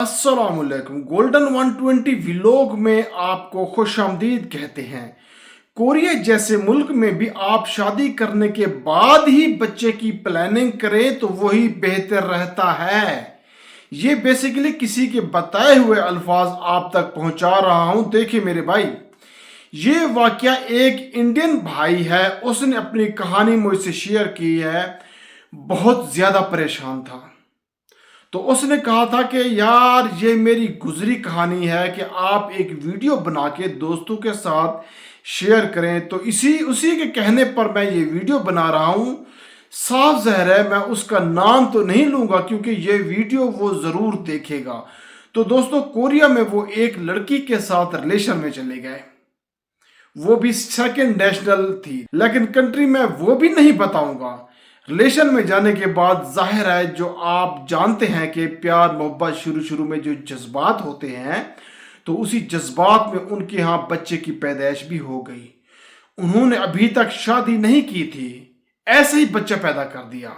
अस्सलाम वालेकुम। Golden 120 vlog में आपको खुश आमदीद कहते हैं। कोरिया जैसे मुल्क में भी आप शादी करने के बाद ही बच्चे की प्लानिंग करें तो वही बेहतर रहता है। ये बेसिकली किसी के बताए हुए अल्फाज आप तक पहुंचा रहा हूं। देखिए मेरे भाई, ये वाकया एक इंडियन भाई है, उसने अपनी कहानी मुझसे शेयर की है। बहुत ज़्यादा परेशान था तो उसने कहा था कि यार ये मेरी गुजरी कहानी है कि आप एक वीडियो बना के दोस्तों के साथ शेयर करें। तो इसी उसी के कहने पर मैं ये वीडियो बना रहा हूँ। साफ ज़ाहिर है मैं उसका नाम तो नहीं लूँगा क्योंकि ये वीडियो वो ज़रूर देखेगा। तो दोस्तों, कोरिया में वो एक लड़की के साथ रिलेशन में चले गए। वो भी सेकंड नेशनल थी, लेकिन कंट्री में वो भी नहीं बताऊंगा। रिलेशन में जाने के बाद जाहिर है जो आप जानते हैं कि प्यार मोहब्बत शुरू शुरू में जो जज्बात होते हैं, तो उसी जज्बात में उनके यहाँ बच्चे की पैदाइश भी हो गई। उन्होंने अभी तक शादी नहीं की थी, ऐसे ही बच्चा पैदा कर दिया।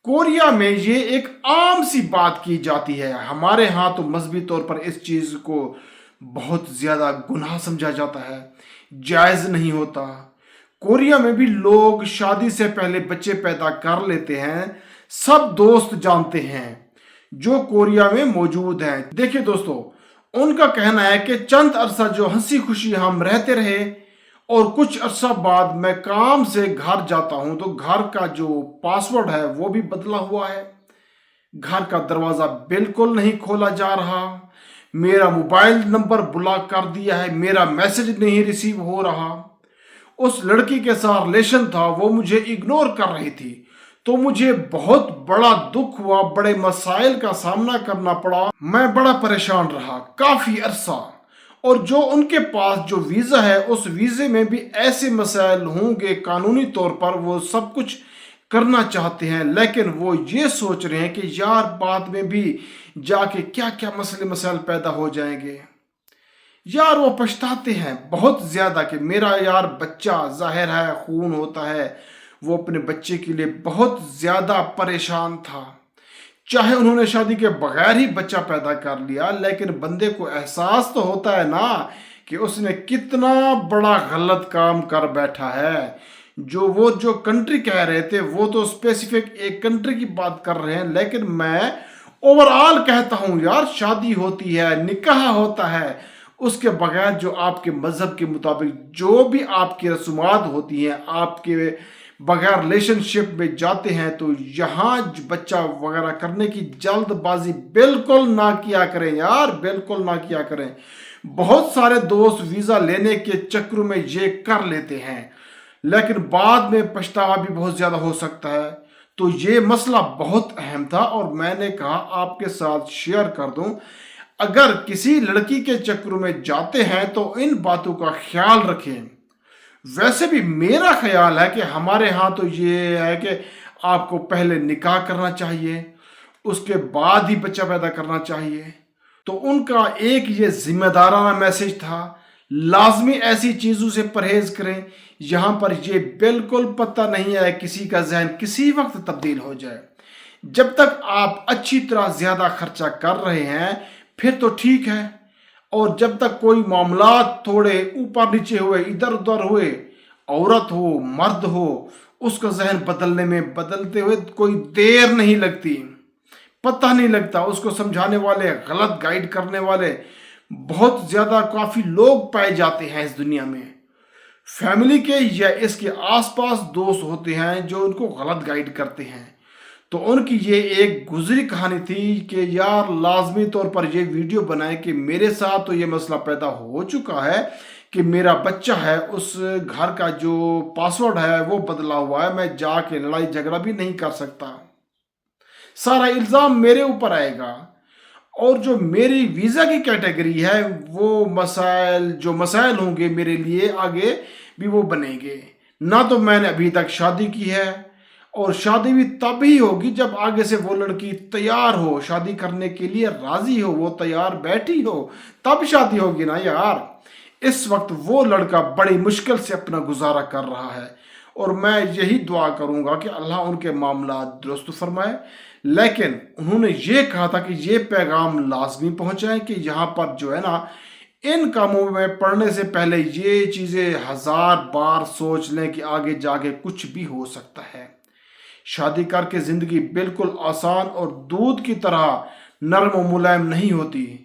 कोरिया में ये एक आम सी बात की जाती है। हमारे यहाँ तो मजहबी तौर पर इस चीज़ को बहुत ज़्यादा गुनाह समझा जाता है, जायज़ नहीं होता। कोरिया में भी लोग शादी से पहले बच्चे पैदा कर लेते हैं। सब दोस्त जानते हैं जो कोरिया में मौजूद हैं। देखिए दोस्तों, उनका कहना है कि चंद अरसा जो हंसी खुशी हम रहते रहे और कुछ अरसा बाद मैं काम से घर जाता हूं तो घर का जो पासवर्ड है वो भी बदला हुआ है। घर का दरवाज़ा बिल्कुल नहीं खोला जा रहा, मेरा मोबाइल नंबर ब्लॉक कर दिया है, मेरा मैसेज नहीं रिसीव हो रहा। उस लड़की के साथ रिलेशन था, वो मुझे इग्नोर कर रही थी। तो मुझे बहुत बड़ा दुख हुआ, बड़े मसाइल का सामना करना पड़ा। मैं बड़ा परेशान रहा काफ़ी अरसा। और जो उनके पास जो वीज़ा है, उस वीज़े में भी ऐसे मसाइल होंगे। कानूनी तौर पर वो सब कुछ करना चाहते हैं, लेकिन वो ये सोच रहे हैं कि यार बाद में भी जाके क्या क्या मसले मसाइल पैदा हो जाएंगे। यार वो पछताते हैं बहुत ज़्यादा कि मेरा यार बच्चा, जाहिर है खून होता है, वो अपने बच्चे के लिए बहुत ज़्यादा परेशान था। चाहे उन्होंने शादी के बगैर ही बच्चा पैदा कर लिया, लेकिन बंदे को एहसास तो होता है ना कि उसने कितना बड़ा गलत काम कर बैठा है। जो कंट्री कह रहे थे वो तो स्पेसिफिक एक कंट्री की बात कर रहे हैं, लेकिन मैं ओवरऑल कहता हूँ यार, शादी होती है, निकाह होता है, उसके बगैर जो आपके मज़हब के मुताबिक जो भी आपकी रसूमात होती हैं, आपके बगैर रिलेशनशिप में जाते हैं, तो यहाँ बच्चा वगैरह करने की जल्दबाजी बिल्कुल ना किया करें यार, बिल्कुल ना किया करें। बहुत सारे दोस्त वीज़ा लेने के चक्कर में ये कर लेते हैं, लेकिन बाद में पछतावा भी बहुत ज़्यादा हो सकता है। तो ये मसला बहुत अहम था और मैंने कहा आपके साथ शेयर कर दूं। अगर किसी लड़की के चक्कर में जाते हैं तो इन बातों का ख्याल रखें। वैसे भी मेरा ख्याल है कि हमारे यहाँ तो ये है कि आपको पहले निकाह करना चाहिए, उसके बाद ही बच्चा पैदा करना चाहिए। तो उनका एक ये जिम्मेदाराना मैसेज था, लाजमी ऐसी चीज़ों से परहेज करें यहाँ पर ये बिल्कुल पता नहीं है किसी का जहन किसी वक्त तब्दील हो जाए। जब तक आप अच्छी तरह ज़्यादा खर्चा कर रहे हैं फिर तो ठीक है, और जब तक कोई मामला थोड़े ऊपर नीचे हुए, इधर उधर हुए, औरत हो मर्द हो, उसका जहन बदलने में बदलते हुए कोई देर नहीं लगती, पता नहीं लगता। उसको समझाने वाले, गलत गाइड करने वाले बहुत ज़्यादा काफ़ी लोग पाए जाते हैं इस दुनिया में। फैमिली के या इसके आसपास दोस्त होते हैं जो उनको गलत गाइड करते हैं। तो उनकी ये एक गुजरी कहानी थी कि यार लाजमी तौर पर ये वीडियो बनाए कि मेरे साथ तो ये मसला पैदा हो चुका है कि मेरा बच्चा है, उस घर का जो पासवर्ड है वो बदला हुआ है, मैं जाके लड़ाई झगड़ा भी नहीं कर सकता, सारा इल्ज़ाम मेरे ऊपर आएगा। और जो मेरी वीज़ा की कैटेगरी है वो मसाइल होंगे मेरे लिए आगे भी वो बनेंगे। ना तो मैंने अभी तक शादी की है, और शादी भी तब ही होगी जब आगे से वो लड़की तैयार हो, शादी करने के लिए राजी हो, वो तैयार बैठी हो, तब शादी होगी ना यार। इस वक्त वो लड़का बड़ी मुश्किल से अपना गुजारा कर रहा है, और मैं यही दुआ करूंगा कि अल्लाह उनके मामला दुरुस्त फरमाए। لیکن انہوں نے یہ کہا تھا کہ یہ پیغام لازمی پہنچائیں کہ یہاں پر جو ہے نا ان کاموں میں پڑھنے سے پہلے یہ چیزیں 1000 بار سوچ لیں کہ آگے جا کے کچھ بھی ہو سکتا ہے۔ شادی کر کے زندگی بالکل آسان اور دودھ کی طرح نرم و ملائم نہیں ہوتی۔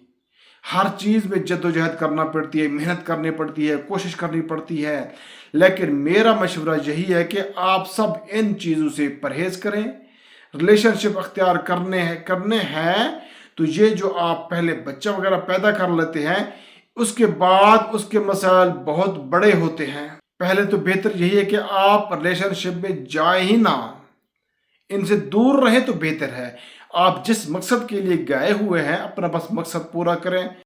ہر چیز میں جد و جہد کرنا پڑتی ہے، محنت کرنی پڑتی ہے، کوشش کرنی پڑتی ہے، لیکن میرا مشورہ یہی ہے کہ آپ سب ان چیزوں سے پرہیز کریں۔ ریلیشن شپ اختیار کرنے ہیں تو یہ جو آپ پہلے بچہ وغیرہ پیدا کر لیتے ہیں، اس کے بعد اس کے مسائل بہت بڑے ہوتے ہیں۔ پہلے تو بہتر یہی ہے کہ آپ ریلیشن شپ میں جائیں ہی نہ، ان سے دور رہیں تو بہتر ہے۔ آپ جس مقصد کے لیے گئے ہوئے ہیں اپنا بس مقصد پورا کریں۔